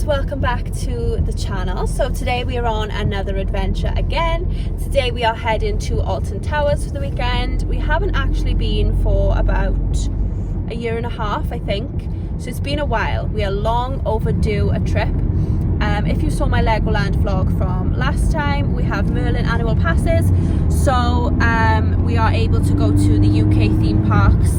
guys, welcome back to the channel. So today we are on another adventure again. Today we are heading to Alton Towers for the weekend. We haven't actually been for about a year and a half, I think, so it's been a while. We are long overdue a trip. If you saw my Legoland vlog from last time, we have Merlin annual passes, so we are able to go to the UK theme parks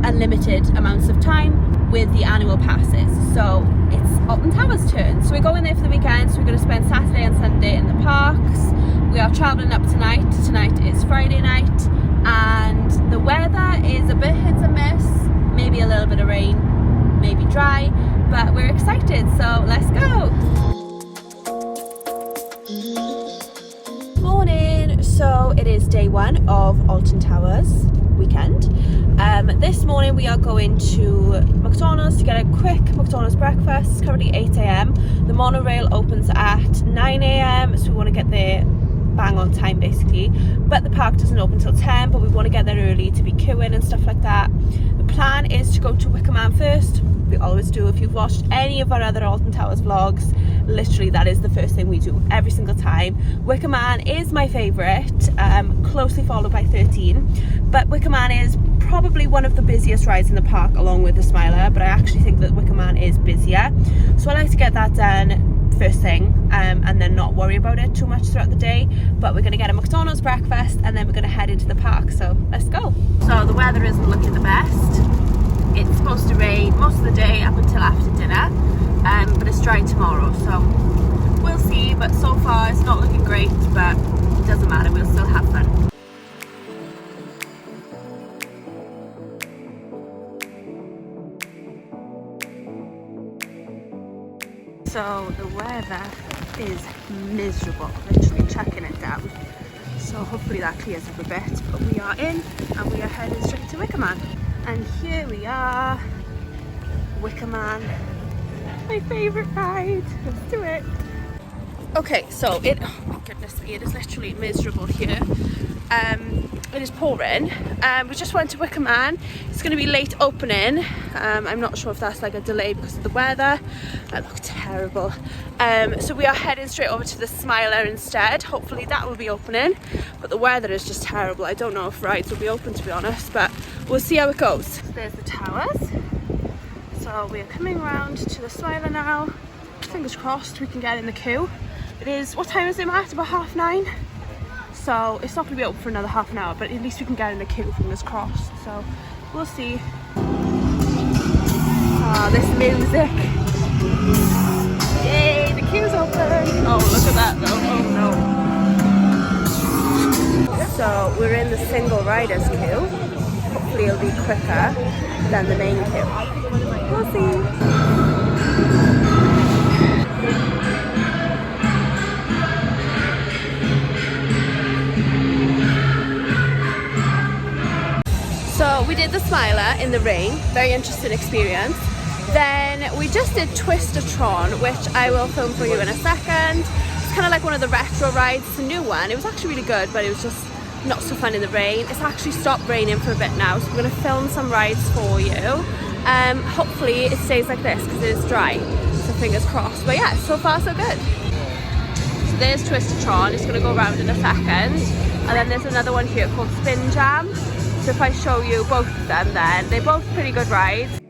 unlimited amounts of time with the annual passes. So it's Alton Towers turn, so we're going there for the weekend. So we're going to spend Saturday and Sunday in the parks. We are travelling up tonight. Tonight is Friday night and the weather is a bit hit and miss, maybe a little bit of rain, maybe dry, but we're excited, so let's go. Morning. So it is day one of Alton Towers weekend. This morning we are going to McDonald's to get a quick McDonald's breakfast. It's currently 8 AM. The monorail opens at 9 AM, so we want to get there bang on time basically, but the park doesn't open till 10, but we want to get there early to be queuing and stuff like that. The plan is to go to Wicker Man first. We always do. If you've watched any of our other Alton Towers vlogs, literally that is the first thing we do every single time. Wicker Man is my favourite, closely followed by 13, but Wicker Man is probably one of the busiest rides in the park along with the Smiler, but I actually think that Wicker Man is busier, so I like to get that done first thing and then not worry about it too much throughout the day. But we're going to get a McDonald's breakfast and then we're going to head into the park, so let's go. So the weather isn't looking the best. It's supposed to rain most of the day up until after dinner, but it's dry tomorrow, so we'll see. But so far it's not looking great, but it doesn't matter, we'll still have fun. So the weather is miserable, literally chucking it down. So hopefully that clears up a bit, but we are in and we are heading straight to Wicker Man. And here we are, Wicker Man, my favourite ride. Let's do it. Okay, so oh my goodness me, it is literally miserable here. It is pouring. We just went to Wicker Man. It's going to be late opening. I'm not sure if that's like a delay because of the weather. That looked terrible. So we are heading straight over to the Smiler instead. Hopefully that will be opening, but the weather is just terrible. I don't know if rides will be open, to be honest, but we'll see how it goes. So there's the towers. So we are coming around to the Smiler now. Fingers crossed we can get in the queue. It is, what time is it, Matt? About 9:30? So it's not going to be open for another half an hour, but at least we can get in the queue, fingers crossed. So we'll see. Ah, this music. Yay, the queue's open. Oh, look at that though. Oh no. So we're in the single riders queue. Hopefully it'll be quicker than the main queue. We'll see. So we did the Smiler in the rain, very interesting experience. Then we just did Twister-tron, which I will film for you in a second. It's kind of like one of the retro rides, it's a new one. It was actually really good, but it was just not so fun in the rain. It's actually stopped raining for a bit now, so we're going to film some rides for you. Hopefully it stays like this because it is dry, so fingers crossed. But yeah, so far so good. So there's Twister-tron, it's going to go around in a second. And then there's another one here called Spin Jam. So if I show you both of them, then they're both pretty good rides.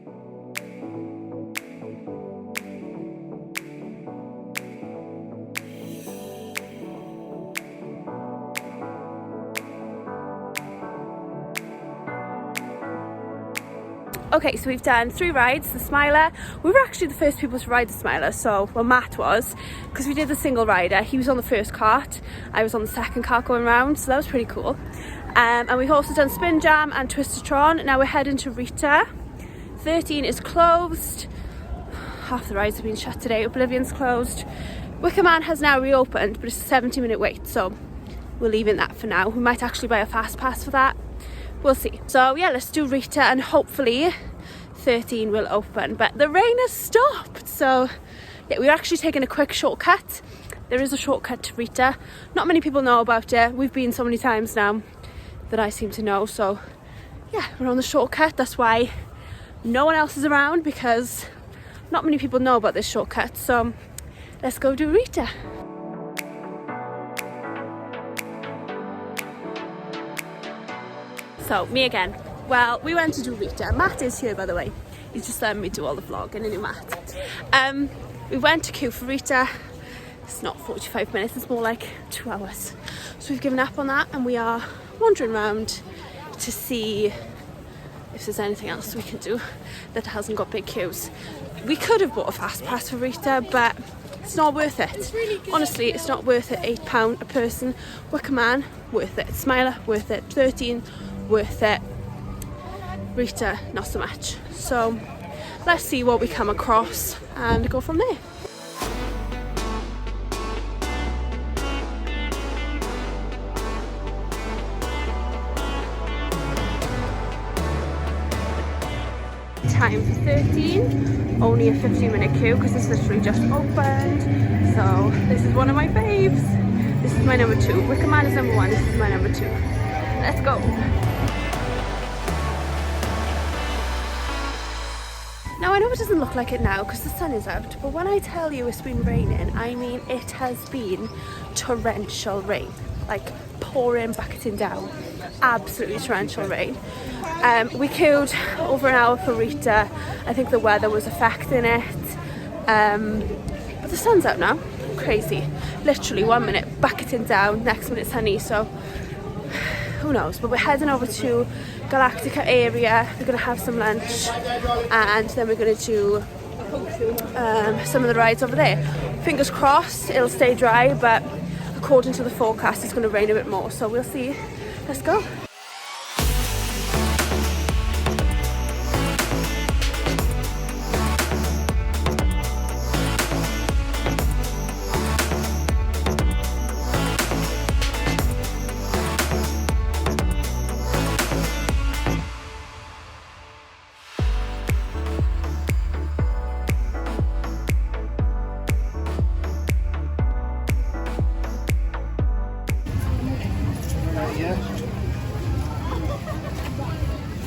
Okay, so we've done 3 rides, the Smiler. We were actually the first people to ride the Smiler, so, well, Matt was, because we did the single rider. He was on the first cart, I was on the second cart going round, so that was pretty cool. And we've also done Spin Jam and Twister-tron. Now we're heading to Rita. 13 is closed. Half the rides have been shut today. Oblivion's closed. Wicker Man has now reopened, but it's a 70-minute wait, so we're leaving that for now. We might actually buy a fast pass for that. We'll see. So yeah, let's do Rita and hopefully 13 will open. But the rain has stopped, so yeah, we're actually taking a quick shortcut. There is a shortcut to Rita. Not many people know about it. We've been so many times now that I seem to know, so yeah, we're on the shortcut. That's why no one else is around, because not many people know about this shortcut, so let's go do Rita. So, me again. Well, we went to do Rita. Matt is here, by the way. He's just letting me do all the vlogging, and Matt. We went to queue for Rita. It's not 45 minutes, it's more like 2 hours. So we've given up on that, and we are wandering around to see if there's anything else we can do that hasn't got big queues. We could have bought a fast pass for Rita, but it's not worth it. It's really good. Honestly, it's not worth it. £8 a person. Wicker Man, worth it. Smiler, worth it. 13, worth it. Rita, not so much. So let's see what we come across and go from there. Time for 13, only a 15-minute queue because it's literally just opened. So this is one of my faves. This is my number 2. Wicker Man is number 1, this is my number 2. Let's go. Now I know it doesn't look like it now because the sun is out, but when I tell you it's been raining, I mean it has been torrential rain, like pouring, bucketing down, absolutely torrential rain. We queued over an hour for Rita. I think the weather was affecting it, but the sun's out now. Crazy, literally 1 minute bucketing down, next minute sunny, so who knows. But we're heading over to Galactica area. We're gonna have some lunch, and then we're gonna do some of the rides over there. Fingers crossed it'll stay dry, but according to the forecast it's gonna rain a bit more, so we'll see. Let's go.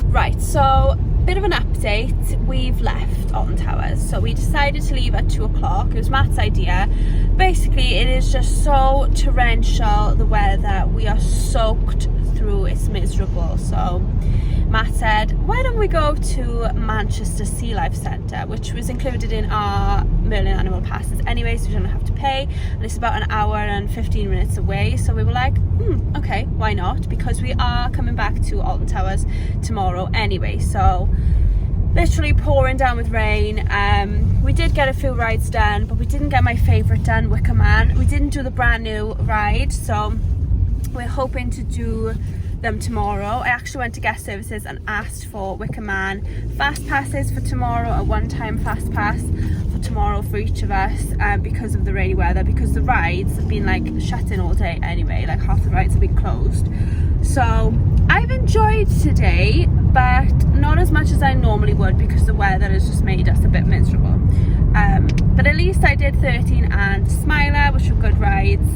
Right, so bit of an update. We've left Alton Towers, so we decided to leave at 2 o'clock. It was Matt's idea. Basically, it is just so torrential, the weather. We are soaked through, it's miserable. So Matt said, why don't we go to Manchester SeaLife Centre, which was included in our Merlin Animal Passes anyway, so we don't have to pay, and it's about an hour and 15 minutes away. So we were like, okay, why not? Because we are coming back to Alton Towers tomorrow anyway. So literally pouring down with rain. We did get a few rides done, but we didn't get my favourite done, Wicker Man. We didn't do the brand new ride, so we're hoping to do them tomorrow. I actually went to guest services and asked for Wicker Man fast passes for tomorrow, a one-time fast pass for tomorrow for each of us, because of the rainy weather, because the rides have been like shut in all day anyway, like half the rides have been closed. So I've enjoyed today, but not as much as I normally would because the weather has just made us a bit miserable. But at least I did 13 and Smiler, which were good rides.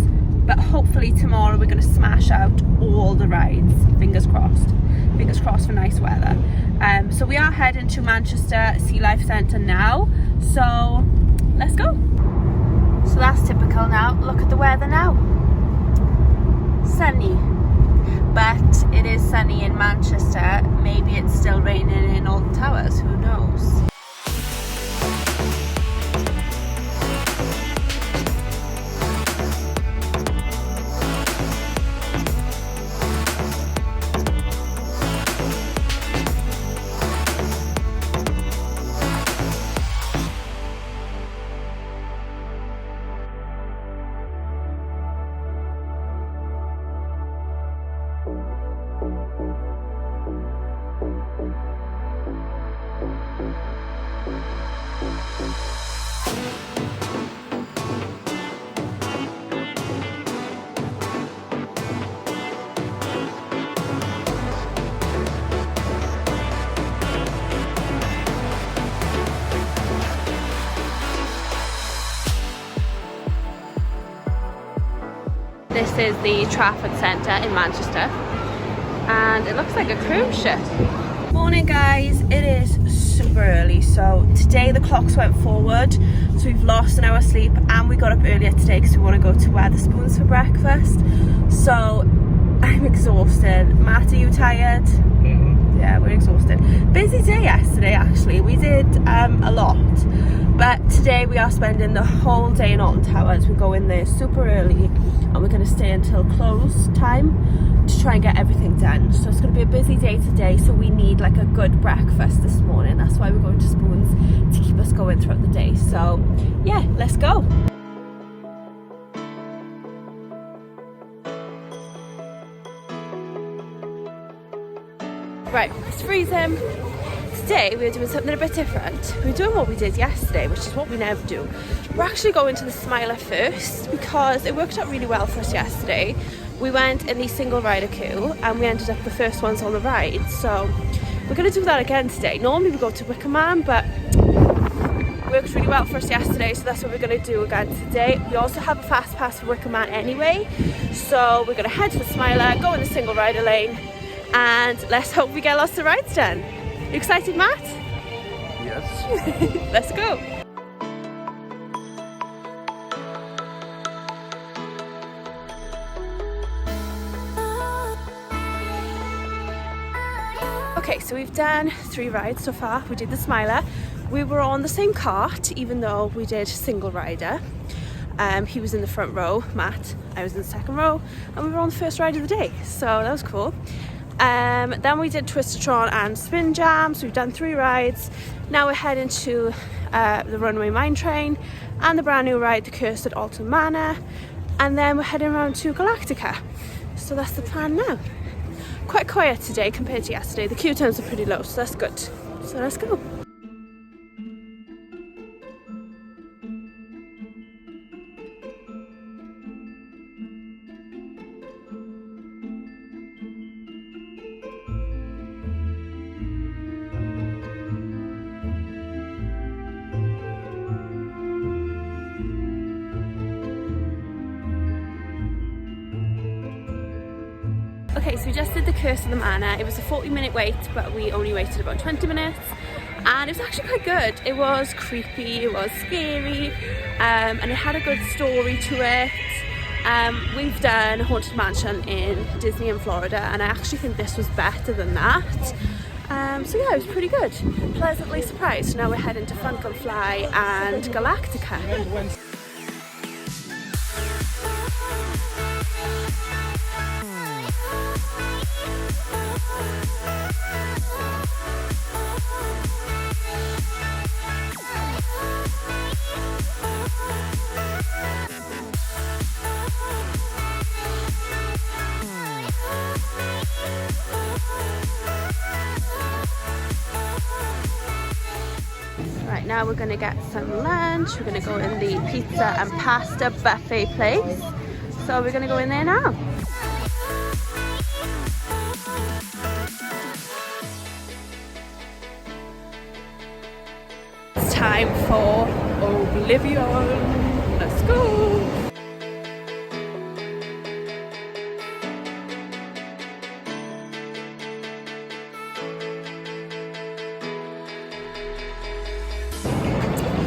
But hopefully tomorrow we're going to smash out all the rides. Fingers crossed. Fingers crossed for nice weather. So we are heading to Manchester SeaLife Centre now. So let's go. So that's typical now. Look at the weather now. Sunny. But it is sunny in Manchester. Maybe it's still raining in Alton Towers. Who knows? This is the Trafford Centre in Manchester, and it looks like a cruise ship. Morning guys, it is super early, so today the clocks went forward, so we've lost an hour's sleep, and we got up earlier today because we want to go to Wetherspoons for breakfast. So I'm exhausted. Matt, are you tired? Yeah, we're exhausted. Busy day yesterday actually. We did a lot, but today we are spending the whole day in Alton Towers. We're going there super early and we're going to stay until close time to try and get everything done. So it's going to be a busy day today, so we need like a good breakfast this morning. That's why we're going to Spoons, to keep us going throughout the day. So yeah, let's go. Right, it's freezing. Today we're doing something a bit different. We're doing what we did yesterday, which is what we never do. We're actually going to the Smiler first because it worked out really well for us yesterday. We went in the single rider queue and we ended up the first ones on the ride. So we're going to do that again today. Normally we go to Wicker Man, but it worked really well for us yesterday, so that's what we're going to do again today. We also have a fast pass for Wicker Man anyway, so we're going to head to the Smiler, go in the single rider lane, and let's hope we get lots of rides done. You excited, Matt? Yes. Let's go. Okay, so we've done 3 rides so far. We did the Smiler. We were on the same cart, even though we did single rider. He was in the front row, Matt. I was in the second row, and we were on the first ride of the day. So that was cool. Then we did Twistertron and Spin Jam, so we've done 3 rides. Now we're heading to the Runaway Mine Train and the brand new ride, the Curse at Alton Manor, and then we're heading around to Galactica. So that's the plan now. Quite quiet today compared to yesterday. The queue times are pretty low, so that's good. So let's go. Okay, so we just did the Curse of the Manor. It was a 40-minute wait, but we only waited about 20 minutes. And it was actually quite good. It was creepy, it was scary, and it had a good story to it. We've done Haunted Mansion in Disney in Florida, and I actually think this was better than that. So yeah, it was pretty good. Pleasantly surprised. Now we're heading to Funk and Fly and Galactica. Right, now we're going to get some lunch. We're going to go in the pizza and pasta buffet place. So we're going to go in there now. It's time for Oblivion. Let's go.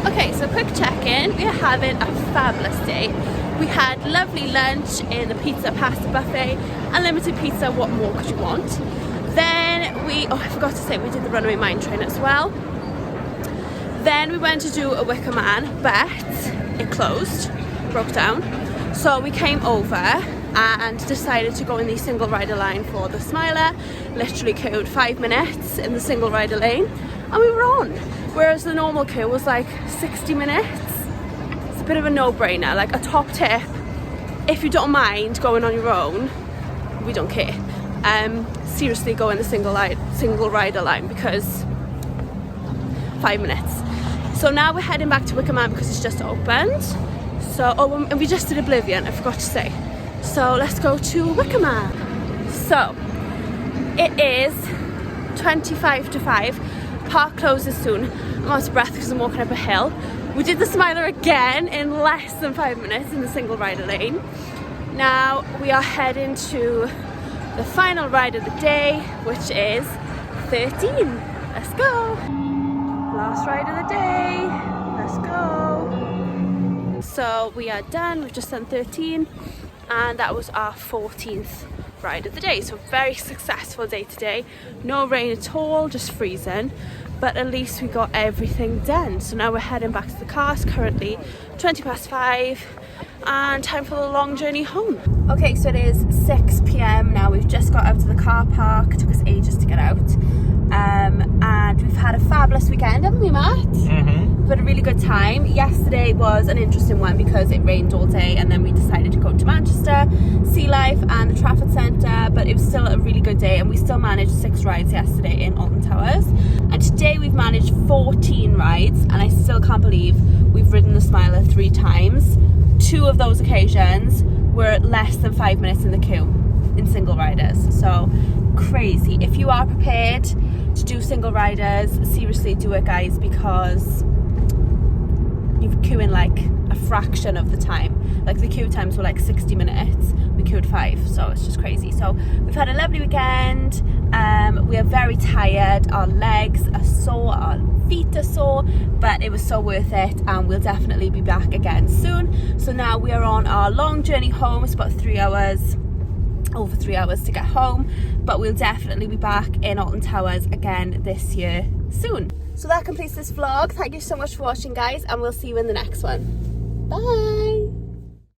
Okay, so quick check-in. We are having a fabulous day. We had lovely lunch in the pizza pasta buffet, unlimited pizza, what more could you want? Then I forgot to say, we did the Runaway Mine Train as well. Then we went to do a Wicker Man, but it closed, broke down. So we came over and decided to go in the single rider line for the Smiler. Literally queued 5 minutes in the single rider lane, and we were on. Whereas the normal queue was like 60 minutes. It's a bit of a no-brainer. Like a top tip, if you don't mind going on your own, we don't care. Seriously, go in the single rider line because 5 minutes. So now we're heading back to Wicker Man because it's just opened. So, and we just did Oblivion, I forgot to say. So let's go to Wicker Man. So it is 25 to 5. Park closes soon. I'm out of breath because I'm walking up a hill. We did the Smiler again in less than 5 minutes in the single rider lane. Now we are heading to the final ride of the day, which is 13. Let's go. Last ride of the day. Let's go. So we are done. We've just done 13 and that was our 14th ride of the day. So very successful day today. No rain at all, just freezing. But at least we got everything done. So now we're heading back to the car. It's currently 5:20 and time for the long journey home. Okay, so it is 6 p.m. now. We've just got out of the car park. It took us ages to get out. And we've had a fabulous weekend, haven't we, Matt? We've had a really good time. Yesterday was an interesting one because it rained all day and then we decided to go to Manchester, SeaLife and the Trafford Centre, but it was still a really good day and we still managed 6 rides yesterday in Alton Towers. And today we've managed 14 rides and I still can't believe we've ridden the Smiler 3 times. 2 of those occasions were less than 5 minutes in the queue in single riders. So crazy. If you are prepared to do single riders, seriously do it, guys, because you're queuing like a fraction of the time. Like the queue times were like 60 minutes, we queued 5, so it's just crazy. So we've had a lovely weekend. We are very tired, our legs are sore, our feet are sore, but it was so worth it and we'll definitely be back again soon. So now we are on our long journey home. It's about 3 hours, over 3 hours to get home, but we'll definitely be back in Alton Towers again this year soon. So that completes this vlog. Thank you so much for watching, guys, and we'll see you in the next one. Bye.